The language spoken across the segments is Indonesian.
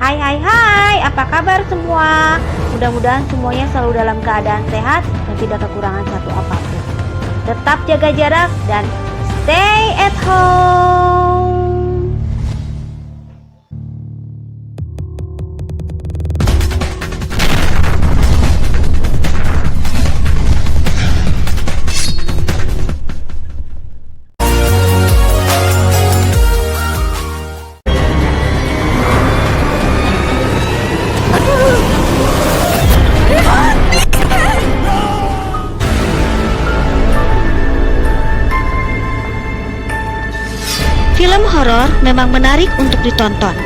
Hai hai hai, apa kabar semua? Mudah-mudahan semuanya selalu dalam keadaan sehat dan tidak kekurangan satu apapun. Tetap jaga jarak dan stay at home. Film horor memang menarik untuk ditonton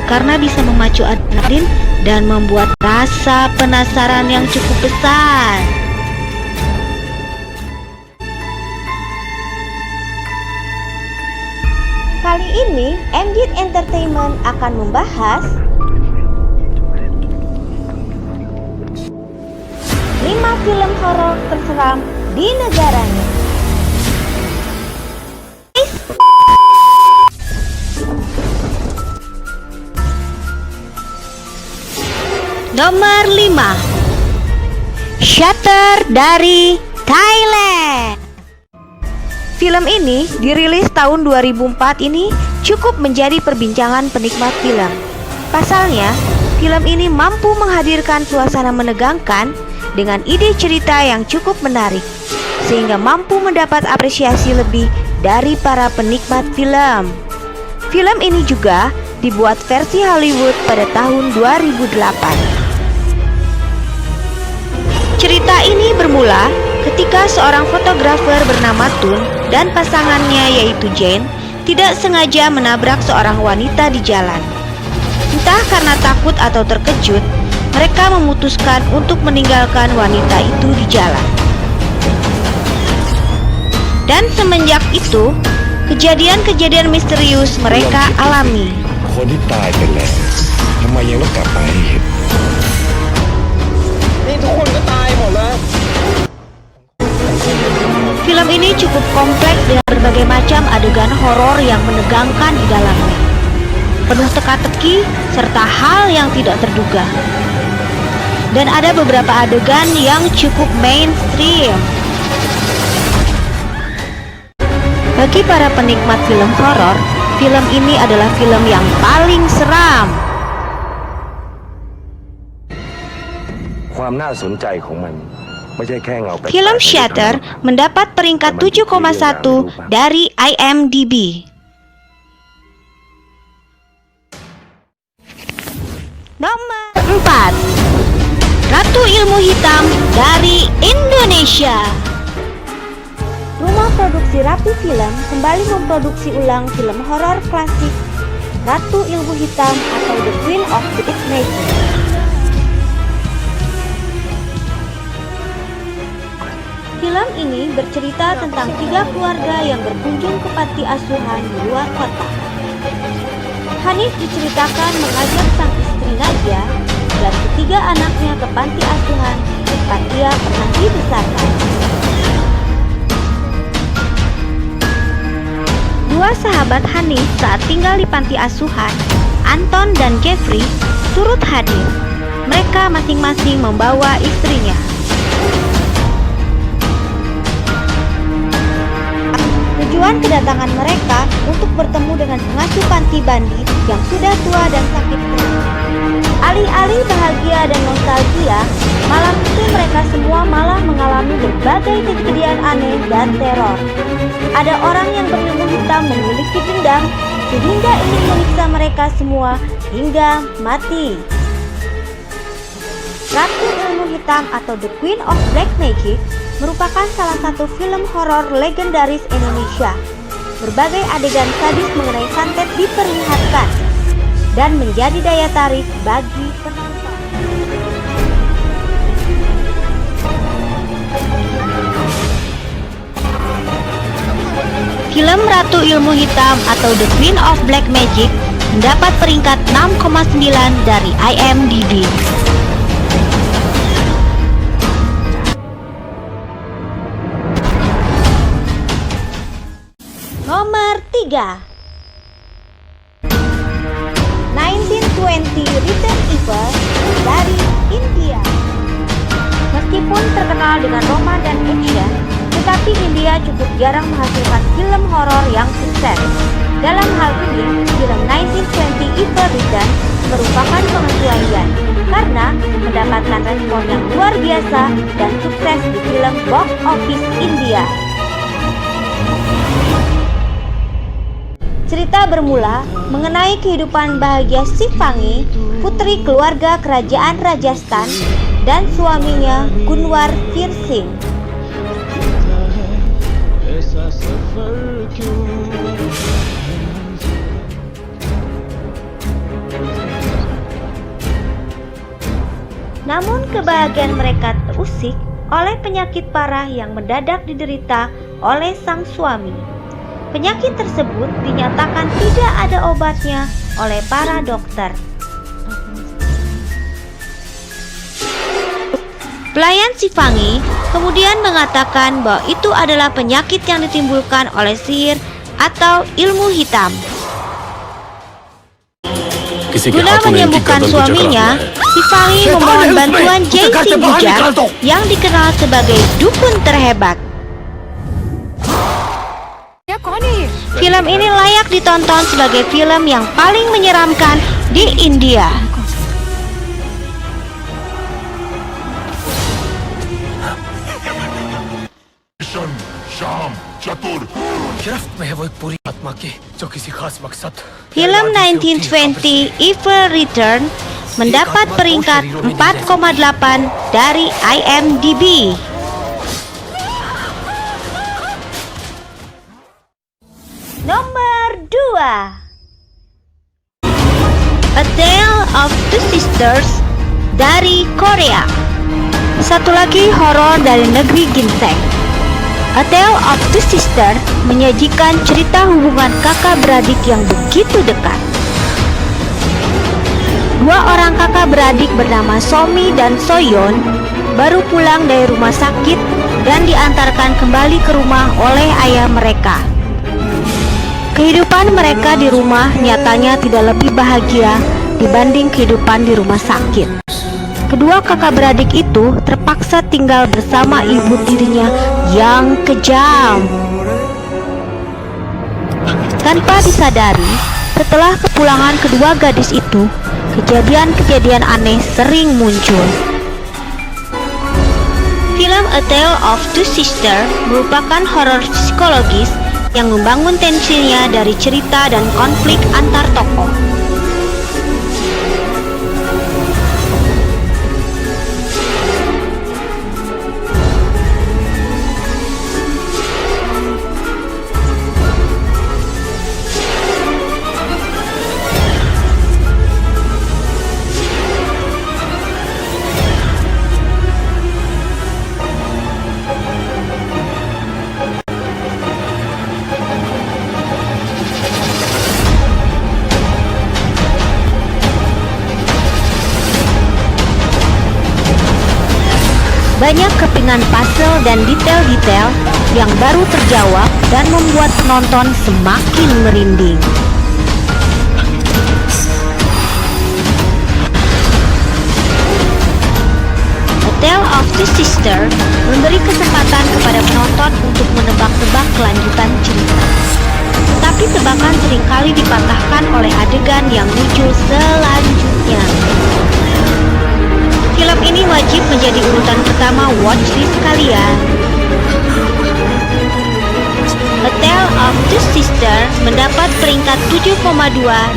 karena bisa memacu adrenalin dan membuat rasa penasaran yang cukup besar. Kali ini MJ Entertainment akan membahas 5 film horor terseram di negaranya. Nomor 5, Shutter dari Thailand. Film ini dirilis tahun 2004 ini cukup menjadi perbincangan penikmat film. Pasalnya, film ini mampu menghadirkan suasana menegangkan dengan ide cerita yang cukup menarik, sehingga mampu mendapat apresiasi lebih dari para penikmat film. Film ini juga dibuat versi Hollywood pada tahun 2008. Cerita ini bermula ketika seorang fotografer bernama Tun dan pasangannya yaitu Jane tidak sengaja menabrak seorang wanita di jalan. Entah karena takut atau terkejut, mereka memutuskan untuk meninggalkan wanita itu di jalan. Dan semenjak itu, kejadian-kejadian misterius mereka alami. คนที่ตายไปแล้วทำไมยังต้องกลับมาให้เห็นนี่ทุกคนก็ตายหมดแล้ว Film ini cukup kompleks dengan berbagai macam adegan horor yang menegangkan di dalamnya, penuh teka-teki serta hal yang tidak terduga. Dan ada beberapa adegan yang cukup mainstream. Bagi para penikmat film horor, film ini adalah film yang paling seram. ความน่าสนใจของมันไม่ใช่แค่เงาแปลกๆ Film Shutter mendapat peringkat 7,1 dari IMDb. Nomor 4, Ratu Ilmu Hitam dari Indonesia. Rumah produksi Rapi Film kembali memproduksi ulang film horor klasik Ratu Ilmu Hitam atau The Queen of Black Magic. Film ini bercerita tentang 3 keluarga yang berkunjung ke panti asuhan di luar kota. Hanif diceritakan mengajak sang istri Nadia dan ketiga anaknya ke panti asuhan tempat ia pernah dibesarkan. Dua sahabat Hanif saat tinggal di panti asuhan, Anton dan Jeffrey, turut hadir. Mereka masing-masing membawa istrinya. Tujuan kedatangan mereka untuk bertemu dengan pengasuh panti Bandi yang sudah tua dan sakit perut. Alih-alih bahagia dan nostalgia, malam itu mereka semua malah mengalami berbagai kejadian aneh dan teror. Ada orang yang berilmu hitam memiliki dendam sehingga ingin menyiksa mereka semua hingga mati. Ratu Ilmu Hitam atau The Queen of Black Magic merupakan salah satu film horor legendaris Indonesia. Berbagai adegan sadis mengenai santet diperlihatkan dan menjadi daya tarik bagi penonton. Film Ratu Ilmu Hitam atau The Queen of Black Magic mendapat peringkat 6,9 dari IMDb. Nomor 3, 19 Return Evil dari India. Meskipun terkenal dengan roma dan action, tetapi India cukup jarang menghasilkan film horor yang sukses. Dalam hal ini, film 1920 Evil Return merupakan pengecualian karena mendapatkan respon yang luar biasa dan sukses di film box office India. Cerita bermula mengenai kehidupan bahagia Shivangi, putri keluarga kerajaan Rajasthan, dan suaminya Gunwar Veer Singh. Namun kebahagiaan mereka terusik oleh penyakit parah yang mendadak diderita oleh sang suami. Penyakit tersebut dinyatakan tidak ada obatnya oleh para dokter. Pelayan Shivangi kemudian mengatakan bahwa itu adalah penyakit yang ditimbulkan oleh sihir atau ilmu hitam. Guna menyembuhkan suaminya, Shivangi memohon bantuan JC Gujar yang dikenal sebagai dukun terhebat. Film ini layak ditonton sebagai film yang paling menyeramkan di India. Film 1920 Evil Return mendapat peringkat 4,8 dari IMDb. Nomor 2, A Tale of Two Sisters dari Korea. Satu lagi horor dari negeri ginseng. A Tale of Two Sisters menyajikan cerita hubungan kakak beradik yang begitu dekat. Dua orang kakak beradik bernama Somi dan Soyeon baru pulang dari rumah sakit dan diantarkan kembali ke rumah oleh ayah mereka. Kehidupan mereka di rumah nyatanya tidak lebih bahagia dibanding kehidupan di rumah sakit. Kedua kakak beradik itu terpaksa tinggal bersama ibu tirinya yang kejam. Tanpa disadari, setelah kepulangan kedua gadis itu, kejadian-kejadian aneh sering muncul. Film A Tale of Two Sisters merupakan horor psikologis yang membangun tensinya dari cerita dan konflik antar tokoh. Banyak kepingan puzzle dan detail-detail yang baru terjawab dan membuat penonton semakin merinding. A Tale of Two Sisters memberi kesempatan kepada penonton untuk menebak-nebak kelanjutan cerita. Tetapi tebakan seringkali dipatahkan oleh adegan yang muncul selanjutnya. Film ini wajib menjadi urutan pertama watchlist kalian. A Tale of Two Sisters mendapat peringkat 7,2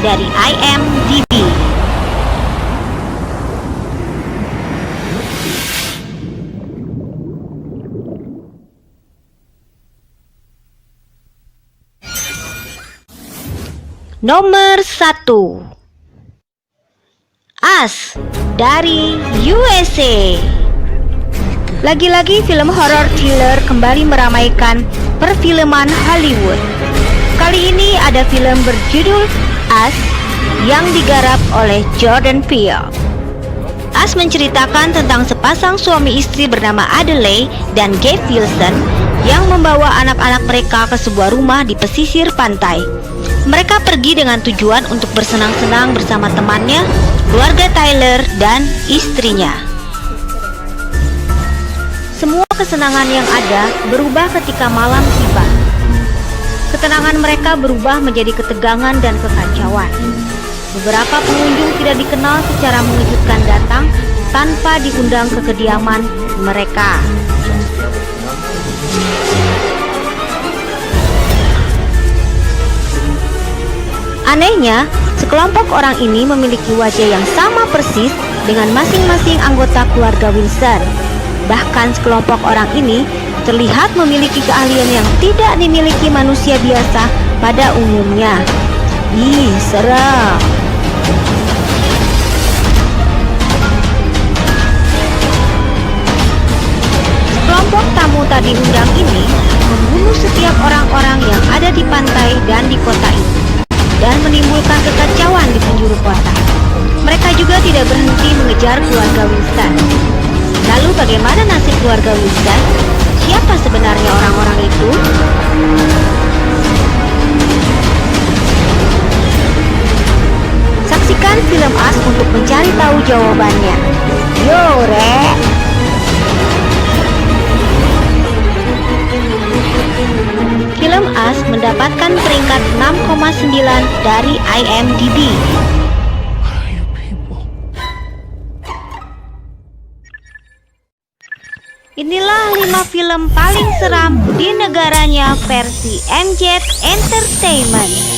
dari IMDb. Nomor 1, Us dari USA. Lagi-lagi film horor thriller kembali meramaikan perfilman Hollywood. Kali ini ada film berjudul Us yang digarap oleh Jordan Peele. Us menceritakan tentang sepasang suami istri bernama Adelaide dan Gabe Wilson yang membawa anak-anak mereka ke sebuah rumah di pesisir pantai. Mereka pergi dengan tujuan untuk bersenang-senang bersama temannya, keluarga Tyler, dan istrinya. Semua kesenangan yang ada berubah ketika malam tiba. Ketenangan mereka berubah menjadi ketegangan dan kekacauan. Beberapa pengunjung tidak dikenal secara mengejutkan datang tanpa diundang ke kediaman mereka. Anehnya, sekelompok orang ini memiliki wajah yang sama persis dengan masing-masing anggota keluarga Wilson. Bahkan sekelompok orang ini terlihat memiliki keahlian yang tidak dimiliki manusia biasa pada umumnya. Ih, serem. Sekelompok tamu tak diundang ini membunuh setiap orang-orang yang ada di pantai dan di kota ini, dan menimbulkan kekacauan di penjuru kota. Mereka juga tidak berhenti mengejar keluarga Wilson. Lalu bagaimana nasib keluarga Wilson? Siapa sebenarnya orang-orang itu? Saksikan film Us untuk mencari tahu jawabannya. Yo, Rek! Film Us mendapatkan peringkat 6,9 dari IMDb. Inilah 5 film paling seram di negaranya versi MJ Entertainment.